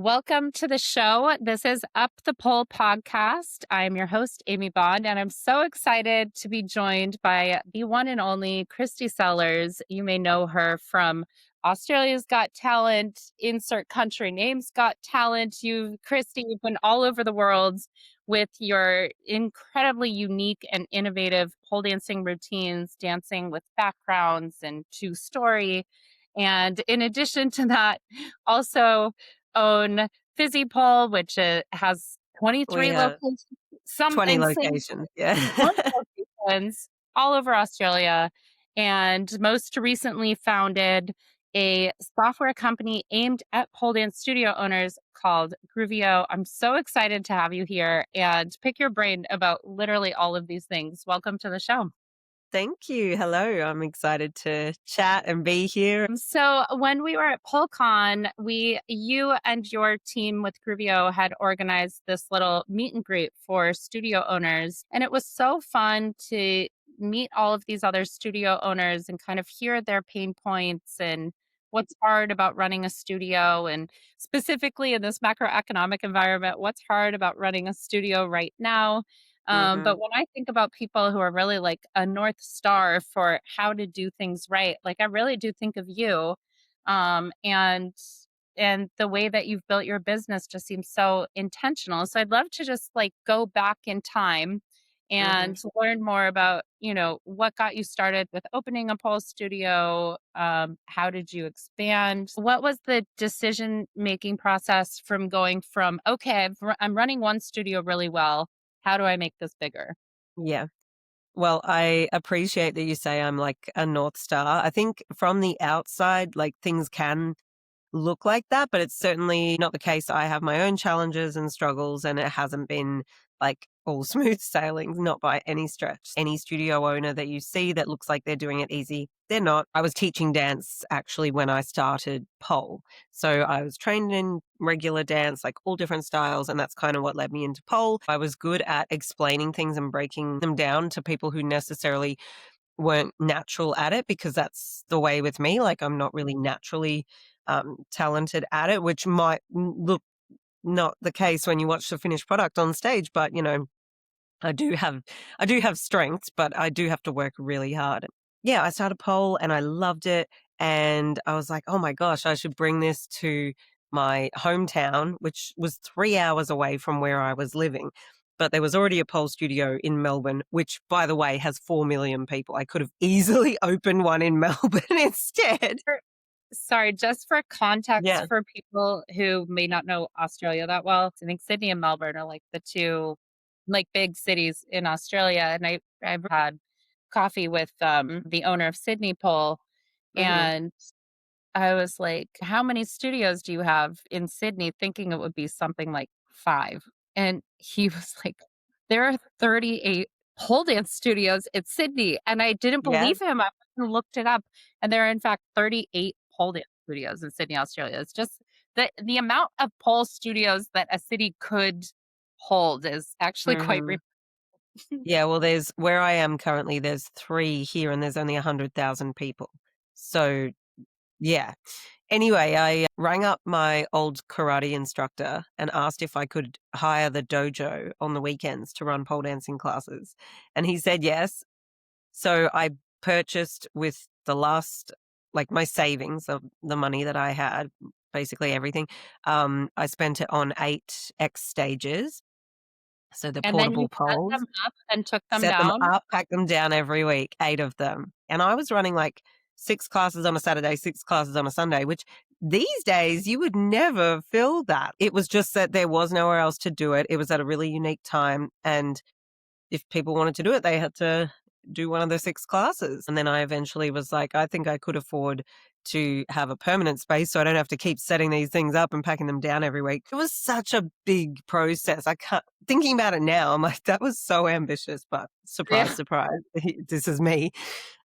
Welcome to the show. This is Up the Pole podcast. I'm your host, Amy Bond, and I'm so excited to be joined by the one and only Kristy Sellars. You may know her from Australia's Got Talent, insert country names Got Talent. Kristy, you've been all over the world with your incredibly unique and innovative pole dancing routines, dancing with backgrounds and to story. And in addition to that, also own PhysiPole, which has We 23 have locations, some 20 insane locations, yeah. 20 locations all over Australia, and most recently founded a software company aimed at pole dance studio owners called Groovio. I'm so excited to have you here and pick your brain about literally all of these things. Welcome to the show. Thank you. Hello, I'm excited to chat and be here. So when we were at PoleCon, you and your team with Groovio had organized this little meet and greet for studio owners. And it was so fun to meet all of these other studio owners and kind of hear their pain points and what's hard about running a studio. And specifically in this macroeconomic environment, what's hard about running a studio right now. But Mhm. when I think about people who are really like a North Star for how to do things right, like I really do think of you. Um, and and the way that you've built your business just seems so intentional. So I'd love to just like go back in time Mhm. and learn more about, what got you started with opening a pole studio. How did you expand? What was the decision making process from going from, okay, I'm running one studio really well. How do I make this bigger? Yeah. Well, I appreciate that you say I'm like a North Star. I think from the outside, like, things can look like that, but it's certainly not the case. I have my own challenges and struggles, and it hasn't been like all smooth sailing, not by any stretch. Any studio owner that you see that looks like they're doing it easy, they're not. I was teaching dance actually when I started pole. So I was trained in regular dance, like all different styles, and that's kind of what led me into pole. I was good at explaining things and breaking them down to people who necessarily weren't natural at it, because that's the way with me. Like, I'm not really naturally talented at it, which might look not the case when you watch the finished product on stage. But I do have I do have strengths, but I do have to work really hard. Yeah, I started pole and I loved it, and I was like, oh my gosh, I should bring this to my hometown, which was 3 hours away from where I was living. But there was already a pole studio in Melbourne, which, by the way, has 4 million people. I could have easily opened one in Melbourne instead. Sorry, just for context Yeah. for people who may not know Australia that well, I think Sydney and Melbourne are like the two like big cities in Australia. And I've had coffee with the owner of Sydney Pole, Hmm. and I was like, how many studios do you have in Sydney? Thinking it would be something like five. And he was like, there are 38 pole dance studios in Sydney. And I didn't Yeah. believe him. I went and looked it up. And there are, in fact, 38 pole dance studios in Sydney, Australia. It's just the amount of pole studios that a city could hold is actually quite Hmm. Yeah, well, there's where I am currently, there's 3 here and there's only 100,000 people. So, yeah. Anyway, I rang up my old karate instructor and asked if I could hire the dojo on the weekends to run pole dancing classes, and he said yes. So I purchased with the last, like, my savings of the money that I had, basically everything. I spent it on 8 X stages, so the And then you portable set poles. them up and took them Set them down. up, pack them down every week, 8 of them. And I was running like 6 classes on a Saturday, 6 classes on a Sunday, which these days you would never fill that. It was just that there was nowhere else to do it. It was at a really unique time. And if people wanted to do it, they had to do one of the 6 classes. And then I eventually was like, I think I could afford to have a permanent space so I don't have to keep setting these things up and packing them down every week. It was such a big process. I can't, thinking about it now, I'm like, that was so ambitious, but surprise, Yeah. surprise, this is me.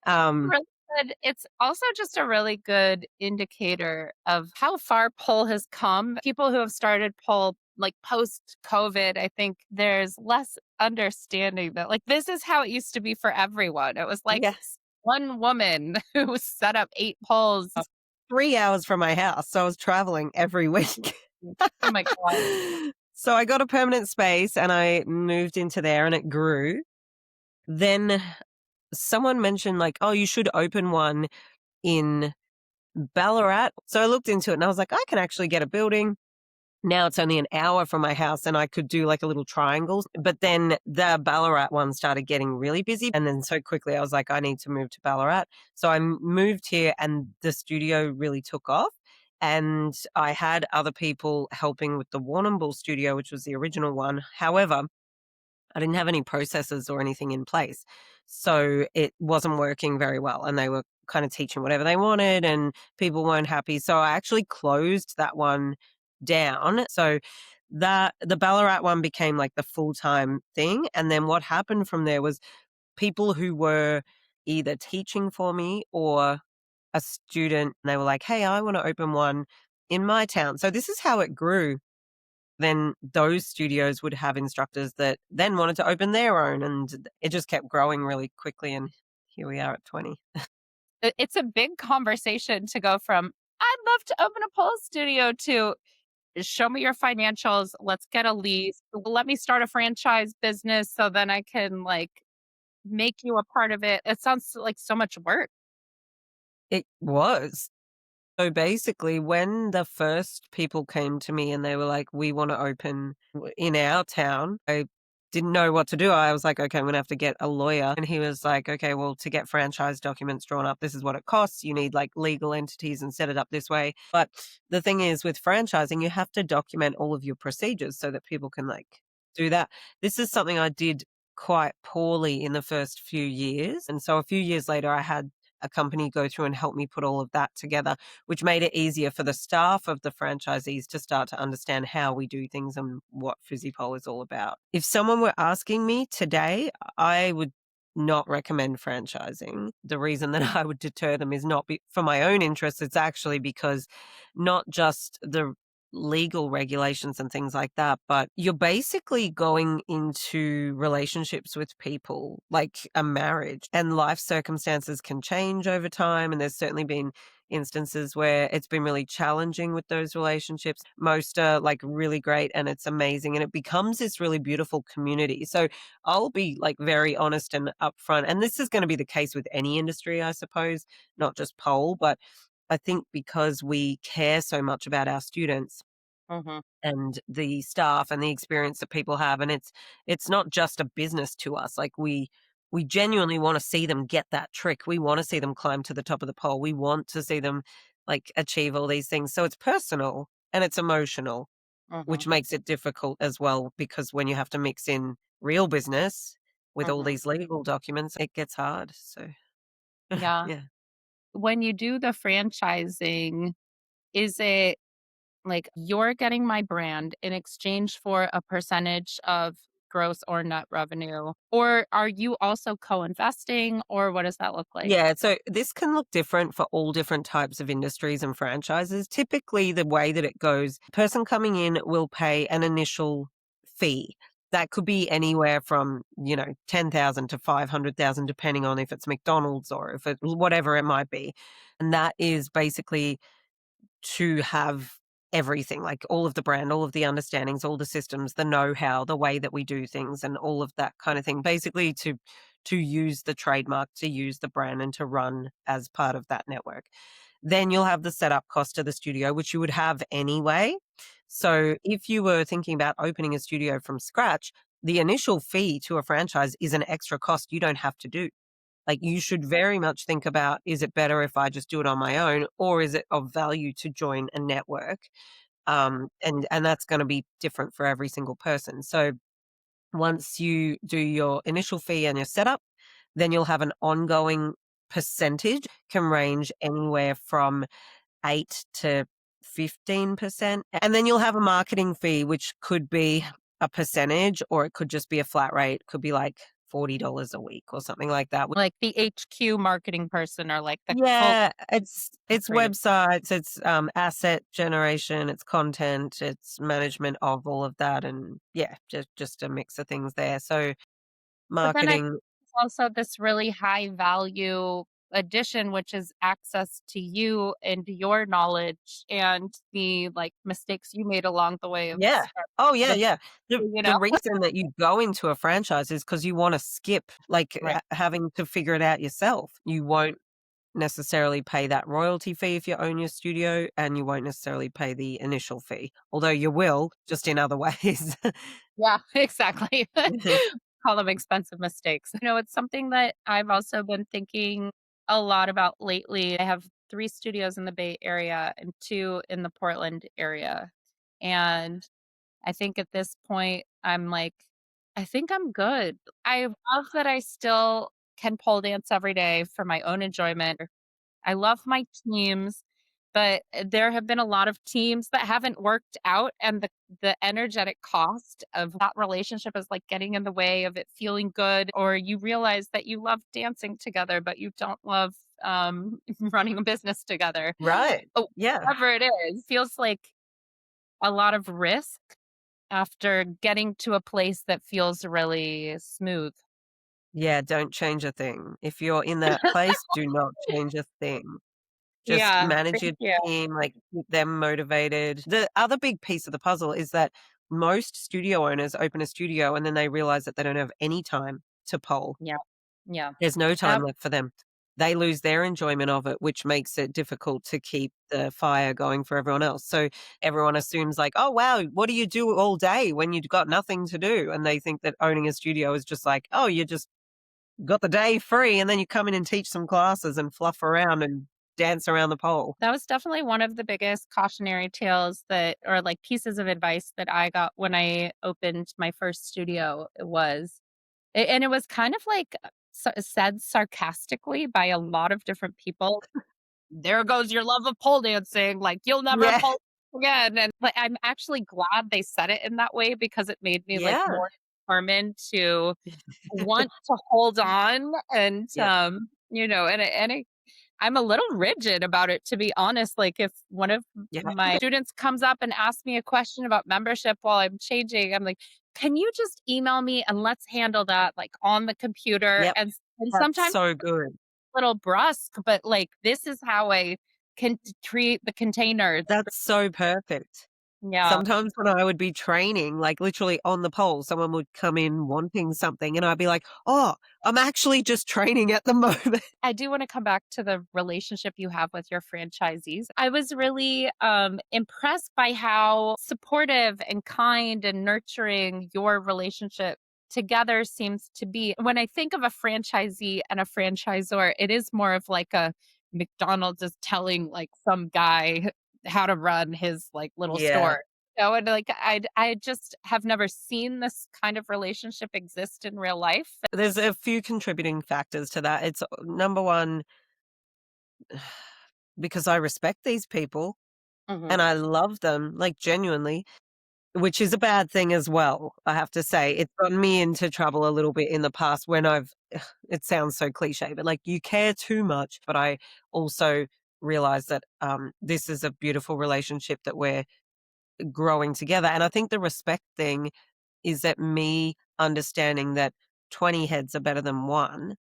Um, Really good. It's also just a really good indicator of how far pole has come. People who have started pole like post COVID, I think there's less understanding that like this is how it used to be for everyone. It was like yes, one woman who set up 8 poles. 3 hours from my house. So I was traveling every week. Oh my god. So I got a permanent space and I moved into there and it grew. Then someone mentioned like, "Oh, you should open one in Ballarat." So I looked into it and I was like, "I can actually get a building." Now it's only an hour from my house and I could do like a little triangle. But then the Ballarat one started getting really busy. And then so quickly I was like, I need to move to Ballarat. So I moved here and the studio really took off. And I had other people helping with the Warrnambool studio, which was the original one. However, I didn't have any processes or anything in place. So it wasn't working very well. And they were kind of teaching whatever they wanted and people weren't happy. So I actually closed that one down. So that the Ballarat one became like the full-time thing. And then what happened from there was people who were either teaching for me or a student, and they were like, "Hey, I want to open one in my town." So this is how it grew. Then those studios would have instructors that then wanted to open their own, and it just kept growing really quickly, and here we are at 20. It's a big conversation to go from, "I'd love to open a pole studio," to, "Show me your financials, let's get a lease, let me start a franchise business so then I can, like, make you a part of it." It sounds like so much work. It was. So basically, when the first people came to me and they were like, "We want to open in our town," I didn't know what to do. I was like, "Okay, I'm going to have to get a lawyer." And he was like, "Okay, well, to get franchise documents drawn up, this is what it costs. You need like legal entities and set it up this way." But the thing is, with franchising, you have to document all of your procedures so that people can like do that. This is something I did quite poorly in the first few years. And so a few years later, I had a company go through and help me put all of that together, which made it easier for the staff of the franchisees to start to understand how we do things and what PhysiPole is all about. If someone were asking me today, I would not recommend franchising. The reason that I would deter them is not for my own interests. It's actually because not just the legal regulations and things like that, but you're basically going into relationships with people like a marriage, and life circumstances can change over time. And there's certainly been instances where it's been really challenging with those relationships. Most are like really great and it's amazing and it becomes this really beautiful community. So I'll be like very honest and upfront. And this is going to be the case with any industry, I suppose, not just pole, but I think because we care so much about our students Mhm, and the staff and the experience that people have, and it's not just a business to us. Like we genuinely want to see them get that trick. We want to see them climb to the top of the pole. We want to see them like achieve all these things. So it's personal and it's emotional, mhm, which makes it difficult as well because when you have to mix in real business with all mhm. these legal documents, it gets hard. So Yeah. yeah. When you do the franchising, is it like you're getting my brand in exchange for a percentage of gross or net revenue? Or are you also co-investing, or what does that look like? Yeah, so this can look different for all different types of industries and franchises. Typically, the way that it goes, person coming in will pay an initial fee. That could be anywhere from, 10,000 to 500,000 depending on if it's McDonald's or if it whatever it might be. And that is basically to have everything, like all of the brand, all of the understandings, all the systems, the know-how, the way that we do things and all of that kind of thing. Basically to use the trademark, to use the brand and to run as part of that network. Then you'll have the setup cost of the studio, which you would have anyway. So if you were thinking about opening a studio from scratch, the initial fee to a franchise is an extra cost you don't have to do. Like, you should very much think about, is it better if I just do it on my own, or is it of value to join a network? And that's gonna be different for every single person. So once you do your initial fee and your setup, then you'll have an ongoing percentage, can range anywhere from 8 to 15%. And then you'll have a marketing fee, which could be a percentage or it could just be a flat rate. Could be like $40 a week or something like that. Like the HQ marketing person or like the cult Yeah, it's creative. websites, it's, asset generation, it's content, it's management of all of that, and yeah, just a mix of things there. So But then I marketing. also this really high value, addition, which is access to you and your knowledge and the like mistakes you made along the way of Yeah. Oh, yeah, the yeah. you The know? reason that you go into a franchise is because you wanna skip, like, Right. having to figure it out yourself. You won't necessarily pay that royalty fee if you own your studio, and you won't necessarily pay the initial fee, although you will, just in other ways. Yeah, exactly. Call them expensive mistakes. It's something that I've also been thinking a lot about lately. I have 3 studios in the Bay Area and 2 in the Portland area. And I think at this point, I'm like, I think I'm good. I love that I still can pole dance every day for my own enjoyment. I love my teams, but there have been a lot of teams that haven't worked out, and the energetic cost of that relationship is like getting in the way of it feeling good, or you realize that you love dancing together, but you don't love running a business together. Right. Oh, Yeah. whatever it is, feels like a lot of risk after getting to a place that feels really smooth. Yeah, don't change a thing. If you're in that place, do not change a thing. Just Yeah, manage your thank you. team, like, keep them motivated. The other big piece of the puzzle is that most studio owners open a studio and then they realize that they don't have any time to pole. Yeah, yeah. There's no time Yep. left for them. They lose their enjoyment of it, which makes it difficult to keep the fire going for everyone else. So everyone assumes like, "Oh, wow, what do you do all day when you've got nothing to do?" And they think that owning a studio is just like, "Oh, you just got the day free and then you come in and teach some classes and fluff around and dance around the pole." That was definitely one of the biggest cautionary tales that or, like, pieces of advice that I got when I opened my first studio was and it was kind of, like, said sarcastically by a lot of different people. "There goes your love of pole dancing, like, you'll never Yeah. pole again," and, like, I'm actually glad they said it in that way because it made me, like, Yeah. more determined to want to hold on and, Yep. I'm a little rigid about it, to be honest. Like, if one of Yeah. my students comes up and asks me a question about membership while I'm changing, I'm like, can you just email me and let's handle that like on the computer? Yep. And That's sometimes so good. a little brusque, but like this is how I can treat the containers. That's so perfect. Yeah. Sometimes when I would be training, like literally on the pole, someone would come in wanting something and I'd be like, "Oh, I'm actually just training at the moment." I do want to come back to the relationship you have with your franchisees. I was really impressed by how supportive and kind and nurturing your relationship together seems to be. When I think of a franchisee and a franchisor, it is more of like a McDonald's is telling like some guy how to run his like little Yeah. store. And like I just have never seen this kind of relationship exist in real life. There's a few contributing factors to that. It's number 1, because I respect these people and Mhm. I love them, like, genuinely. Which is a bad thing as well, I have to say. It's gotten me into trouble a little bit in the past when I've it sounds so cliche, but, like, you care too much, but I also realize that, this is a beautiful relationship that we're growing together, and I think the respect thing is that me understanding that 20 heads are better than 1.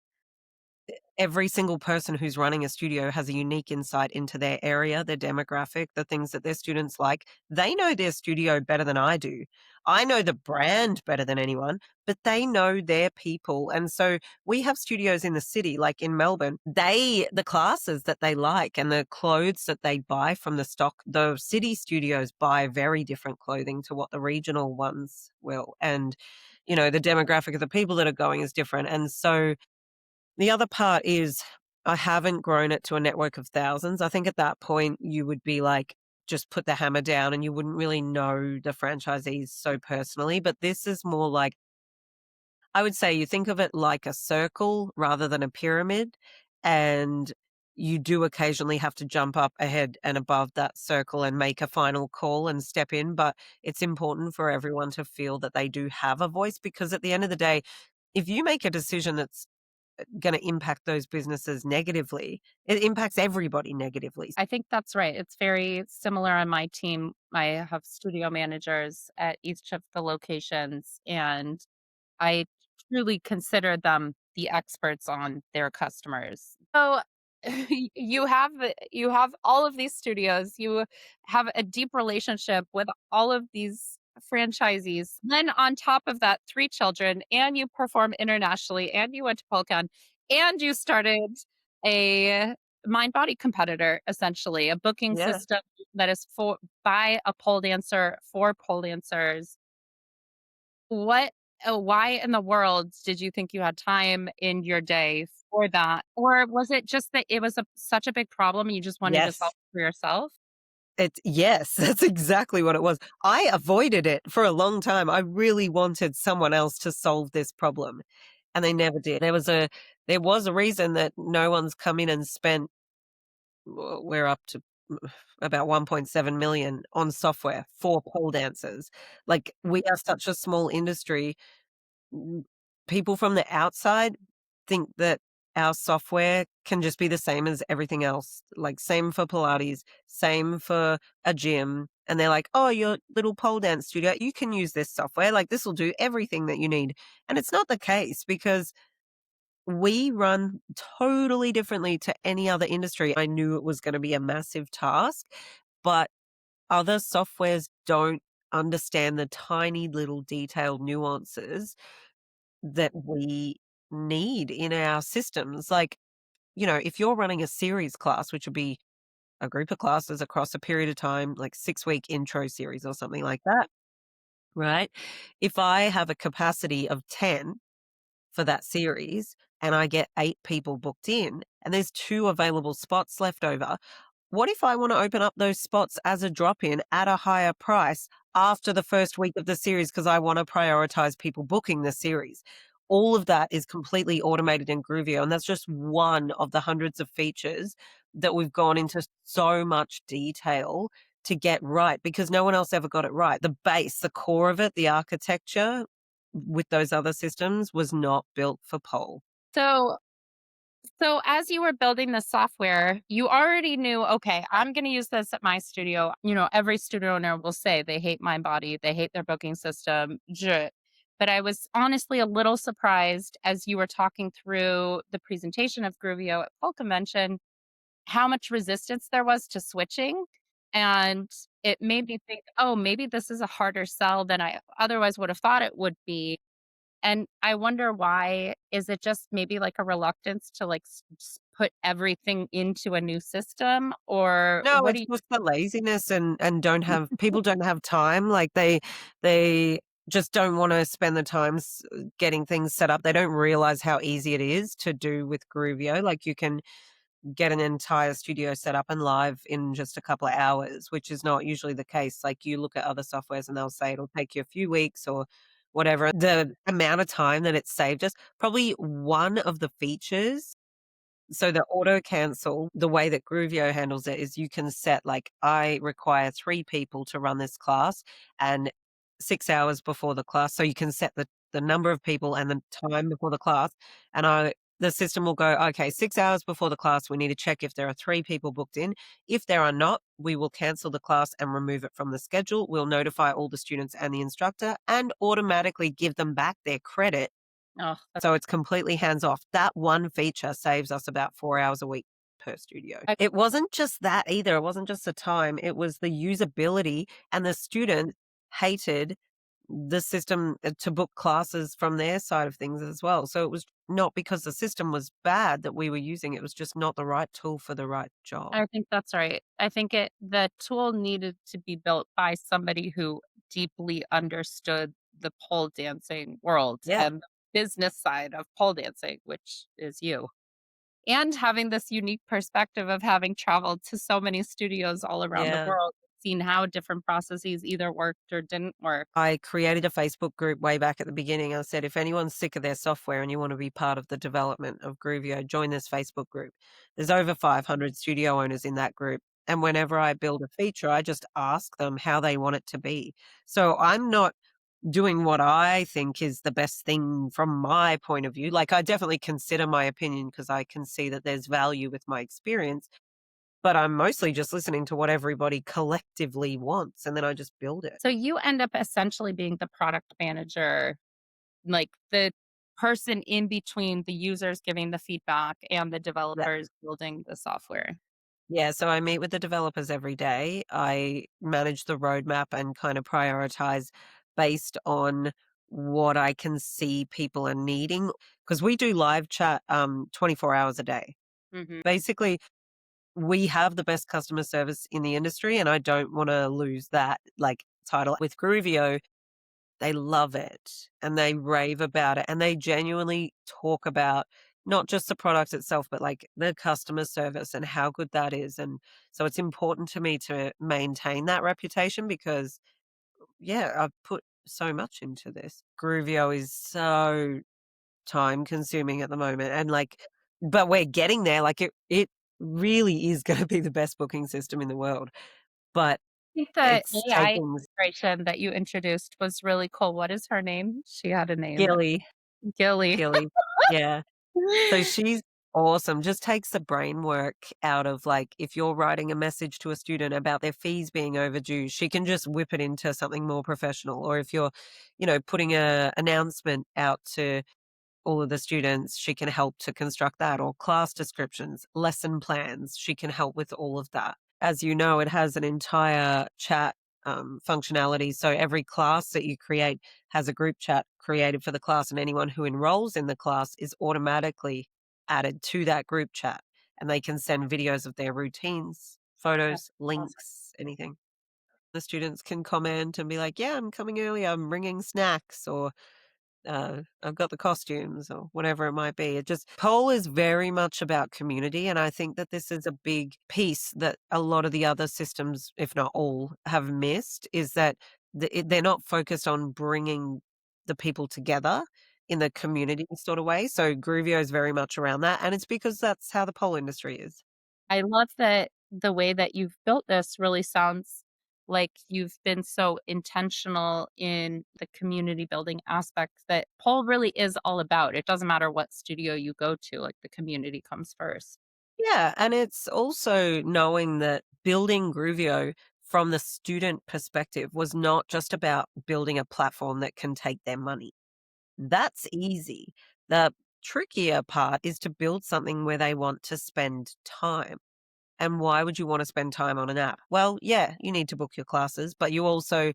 Every single person who's running a studio has a unique insight into their area, their demographic, the things that their students like. They know their studio better than I do. I know the brand better than anyone, but they know their people. And so we have studios in the city, like in Melbourne. The classes that they like and the clothes that they buy from the stock, the city studios buy very different clothing to what the regional ones will. And, the demographic of the people that are going is different. And so the other part is I haven't grown it to a network of thousands. I think at that point you would be like, just put the hammer down and you wouldn't really know the franchisees so personally. But this is more like, I would say you think of it like a circle rather than a pyramid. And you do occasionally have to jump up ahead and above that circle and make a final call and step in. But it's important for everyone to feel that they do have a voice because at the end of the day, if you make a decision that's gonna impact those businesses negatively. It impacts everybody negatively. I think that's right. It's very similar on my team. I have studio managers at each of the locations, and I truly consider them the experts on their customers. So you have all of these studios, you have a deep relationship with all of these franchisees. Then on top of that, 3 children, and you perform internationally, and you went to PoleCon, and you started a mind body competitor, essentially, a booking Yeah. system that is for by a pole dancer for pole dancers. What why in the world did you think you had time in your day for that? Or was it just that it was such a big problem and you just wanted to solve Yes. it for yourself? Yes, that's exactly what it was. I avoided it for a long time. I really wanted someone else to solve this problem, and they never did. There was a reason that no one's come in and spent we're up to about 1.7 million on software for pole dancers. Like, we are such a small industry. Mm, People from the outside think that our software can just be the same as everything else, like, same for Pilates, same for a gym, and they're like, "Oh, your little pole dance studio, you can use this software, like, this will do everything that you need." And it's not the case because we run totally differently to any other industry. I knew it was gonna be a massive task, but other softwares don't understand the tiny little detailed nuances that we need in our systems. Like, if you're running a series class, which would be a group of classes across a period of time, like 6-week intro series or something like that, right? If I have a capacity of 10 for that series and I get 8 people booked in and there's 2 available spots left over, what if I wanna open up those spots as a drop-in at a higher price after the first week of the series because I wanna prioritize people booking the series? All of that is completely automated in Groovio, and that's just one of the hundreds of features that we've gone into so much detail to get right because no one else ever got it right. The base, the core of it, the architecture with those other systems was not built for pole. So so as you were building the software, you already knew, okay, I'm going to use this at my studio. Every studio owner will say they hate my body, they hate their booking system. But I was honestly a little surprised as you were talking through the presentation of Groovio at Full Convention, how much resistance there was to switching. And it made me think, oh, maybe this is a harder sell than I otherwise would have thought it would be. And I wonder why. Is it just maybe like a reluctance to like put everything into a new system? Or No, what it's do you? just the laziness and don't have people don't have time, like, they just don't wanna spend the time getting things set up. They don't realize how easy it is to do with Groovio, like, you can get an entire studio set up and live in just a couple of hours, which is not usually the case. Like, you look at other softwares and they'll say it'll take you a few weeks or whatever. The amount of time that it saved us, probably one of the features, so the auto cancel, the way that Groovio handles it is you can set like, I require 3 people to run this class and 6 hours before the class. So you can set the number of people and the time before the class, and the system will go, "Okay, 6 hours before the class, we need to check if there are 3 people booked in. If there are not, we will cancel the class and remove it from the schedule. We'll notify all the students and the instructor and automatically give them back their credit, Oh, so it's completely hands off." That one feature saves us about 4 hours a week per studio. I, It wasn't just that either, it wasn't just the time, it was the usability, and the students hated the system, to book classes from their side of things as well. So it was not because the system was bad that we were using, it was just not the right tool for the right job. I think that's right. I think the tool needed to be built by somebody who deeply understood the pole dancing world Yeah, and the business side of pole dancing, which is you. And having this unique perspective of having traveled to so many studios all around the yeah. world, seen how different processes either worked or didn't work. I created a Facebook group way back at the beginning. I said, if anyone's sick of their software and you want to be part of the development of Groovio, join this Facebook group. There's over 500 studio owners in that group. And whenever I build a feature, I just ask them how they want it to be. So I'm not doing what I think is the best thing from my point of view. Like, I definitely consider my opinion because I can see that there's value with my experience, but I'm mostly just listening to what everybody collectively wants. And then I just build it. So you end up essentially being the product manager, like person in between the users giving the feedback and the That developers building the software. Yeah, so I meet with the developers every day. I manage the roadmap and kind of prioritize based on what I can see people are needing because we do live chat 24 hours a day. Mhm. Basically, we have the best customer service in the industry and I don't want to lose that like title. With Groovio, they love it and they rave about it and they genuinely talk about not just the product itself, but like the customer service and how good that is. And so it's important to me to maintain that reputation because, yeah, I've put so much into this. Groovio is so time consuming at the moment. And like, but we're getting there. Like it really is going to be the best booking system in the world. But I think the it's AI taking integration that you introduced was really cool. What is her name? She had a name. Gilly, Gilly. Gilly. Yeah. So she's awesome, just takes the brain work out of, like, if you're writing a message to a student about their fees being overdue, she can just whip it into something more professional, or if you're, putting a announcement out to all of the students, she can help to construct that, or class descriptions, lesson plans, she can help with all of that. As you know, it has an entire chat functionality. So every class that you create has a group chat created for the class, and anyone who enrolls in the class is automatically added to that group chat. And they can send videos of their routines, That's photos, awesome. links, anything. The students can comment and be like, yeah, I'm coming early, I'm bringing snacks, or I've got the costumes or whatever it might be. It just pole is very much about community, and I think that this is a big piece that a lot of the other systems, if not all, have missed. Is that they're not focused on bringing the people together in the community sort of way. So Groovio is very much around that, and it's because that's how the pole industry is. I love that the way that you've built this really sounds like you've been so intentional in the community building aspect that pole really is all about. It doesn't matter what studio you go to, like the community comes first. Yeah, and it's also knowing that building Groovio from the student perspective was not just about building a platform that can take their money. That's easy. The trickier part is to build something where they want to spend time. And why would you want to spend time on an app? Well, yeah, you need to book your classes, but you also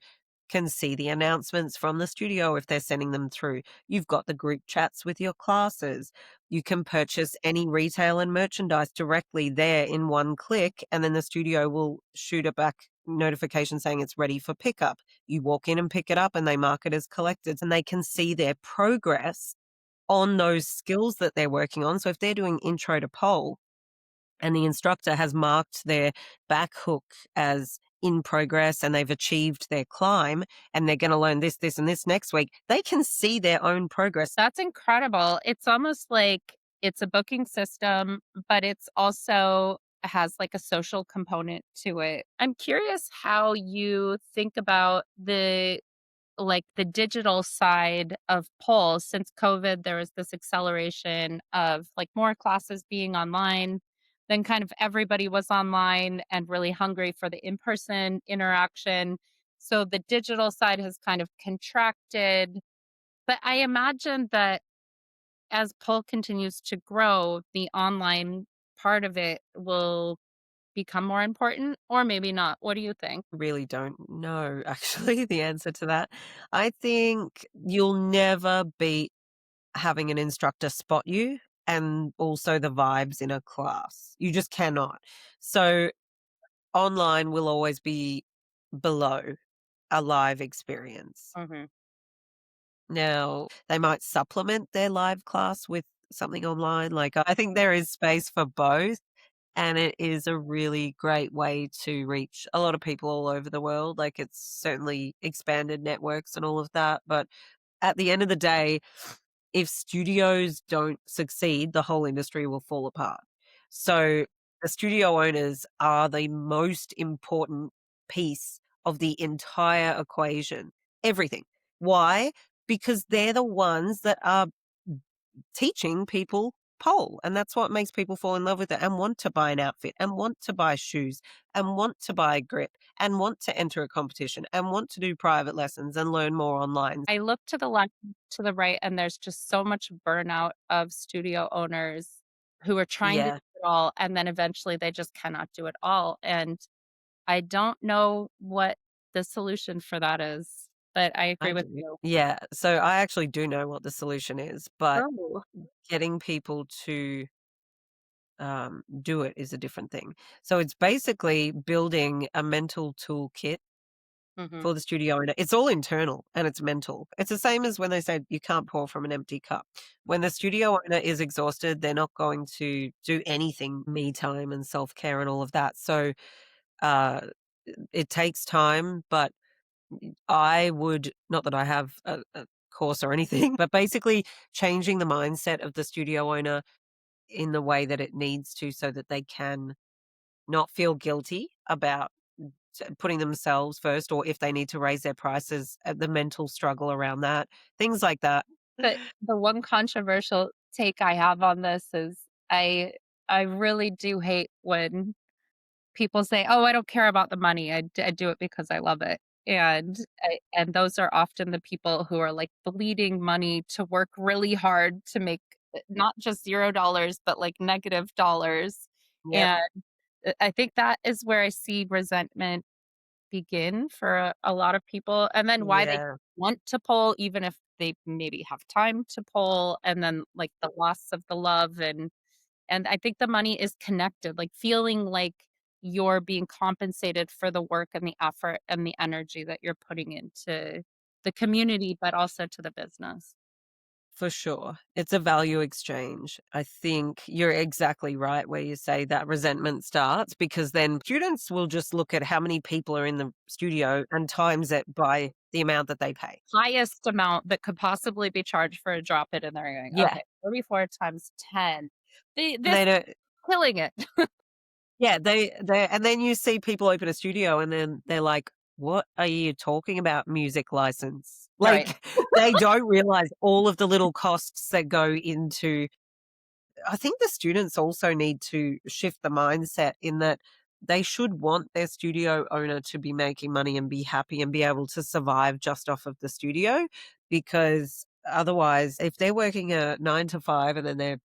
can see the announcements from the studio if they're sending them through. You've got the group chats with your classes. You can purchase any retail and merchandise directly there in one click, and then the studio will shoot a back notification saying it's ready for pickup. You walk in and pick it up, and they mark it as collected, and they can see their progress on those skills that they're working on. So if they're doing intro to pole, and the instructor has marked their back hook as in progress and they've achieved their climb and they're going to learn this, this, and this next week, they can see their own progress. That's incredible. It's almost like it's a booking system, but it's also has like a social component to it. I'm curious how you think about the digital side of polls. Since COVID, there was this acceleration of like more classes being online. Then kind of everybody was online and really hungry for the in-person interaction. So the digital side has kind of contracted. But I imagine that as poll continues to grow, the online part of it will become more important or maybe not. What do you think? Really don't know, actually, the answer to that. I think you'll never beat having an instructor spot you and also the vibes in a class. You just cannot. So online will always be below a live experience. Mhm. Now, they might supplement their live class with something online. Like, I think there is space for both, and it is a really great way to reach a lot of people all over the world. Like, it's certainly expanded networks and all of that. But at the end of the day, if studios don't succeed, the whole industry will fall apart. So, the studio owners are the most important piece of the entire equation. Everything. Why? Because they're the ones that are teaching people pole. And that's what makes people fall in love with it and want to buy an outfit and want to buy shoes and want to buy grip and want to enter a competition and want to do private lessons and learn more online. I look to the left, to the right, and there's just so much burnout of studio owners who are trying to do Yeah, it all, and then eventually they just cannot do it all, and I don't know what the solution for that is, but I I agree with do. you. Yeah. So I actually do know what the solution is, but Oh. getting people to do it is a different thing. So it's basically building a mental toolkit Mhm. for the studio owner. It's all internal and it's mental. It's the same as when they say you can't pour from an empty cup. When the studio owner is exhausted, they're not going to do anything, me time and self care and all of that. So uh, it takes time, but I would, not that I have a course or anything, but basically changing the mindset of the studio owner in the way that it needs to so that they can not feel guilty about putting themselves first, or if they need to raise their prices, the mental struggle around that, things like that. The one controversial take I have on this is I really do hate when people say, "Oh, I don't care about the money. I do it because I love it." And those are often the people who are, like, bleeding money to work really hard to make, not just $0, but, like, negative dollars, Yep. and, I think that is where I see resentment begin for a lot of people, and then why they Yeah, want to poll even if they maybe have time to poll, and then, like, the loss of the love, and I think the money is connected, like, feeling like you're being compensated for the work and the effort and the energy that you're putting into the community, but also to the business. for sure. It's a value exchange. I think you're exactly right where you say that resentment starts, because then students will just look at how many people are in the studio and times it by the amount that they pay. Highest amount that could possibly be charged for a drop it, and they're going, Yeah. "Okay, 34 times 10. And This they don't. killing it." Yeah, they and then you see people open a studio and then they're like, "What are you talking about, music license?" Right. Like, they don't realize all of the little costs that go into. I think the students also need to shift the mindset in that they should want their studio owner to be making money and be happy and be able to survive just off of the studio, because otherwise, if they're working a 9 to 5 and then they're,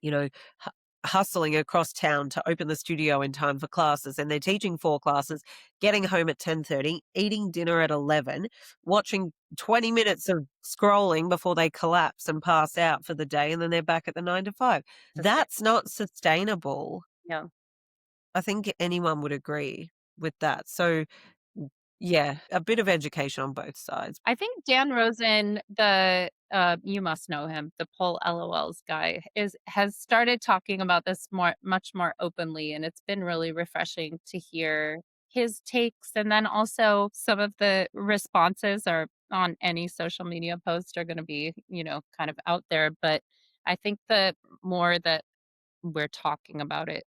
you know, hu hustling across town to open the studio in time for classes, and they're teaching 4 classes, getting home at 10:30, eating dinner at 11, watching 20 minutes of scrolling before they collapse and pass out for the day, and then they're back at the 9 to 5. Sustain That's not sustainable. Yeah. I think anyone would agree with that. So, yeah, a bit of education on both sides. I think Dan Rosen, you must know him, the Poll LOLs guy, has started talking about this much more openly, and it's been really refreshing to hear his takes. And then also some of the responses are on any social media post are going to be, kind of out there. But I think the more that we're talking about it,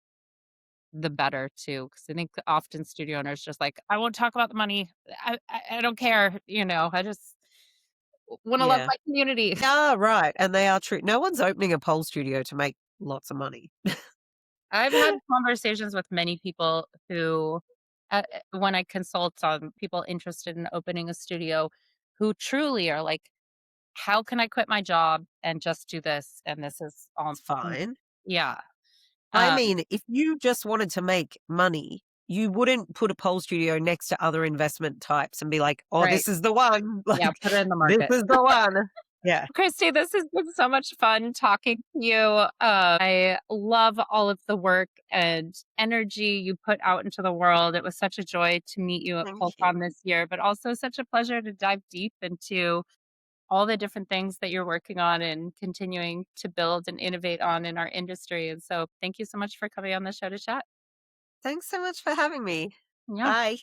the better too. Because I think often studio owners just like, I won't talk about the money. I don't care. I just wanna love Yeah. my community. Yeah, right, and they are true. No one's opening a pole studio to make lots of money. I've had conversations with many people who, when I consult on people interested in opening a studio, who truly are like, "How can I quit my job and just do this?" And this is It's fine. yeah. I Um, mean, if you just wanted to make money, you wouldn't put a pole studio next to other investment types and be like, "Oh, right. this is the one." Yeah, Like, put it in the "This market. is the one." Yeah. Kristy, this has been so much fun talking to you. I love all of the work and energy you put out into the world. It was such a joy to meet you at Thank PolCon you. this year, but also such a pleasure to dive deep into all the different things that you're working on and continuing to build and innovate on in our industry. And so, thank you so much for coming on the show to chat. Thanks so much for having me. Yeah. Bye.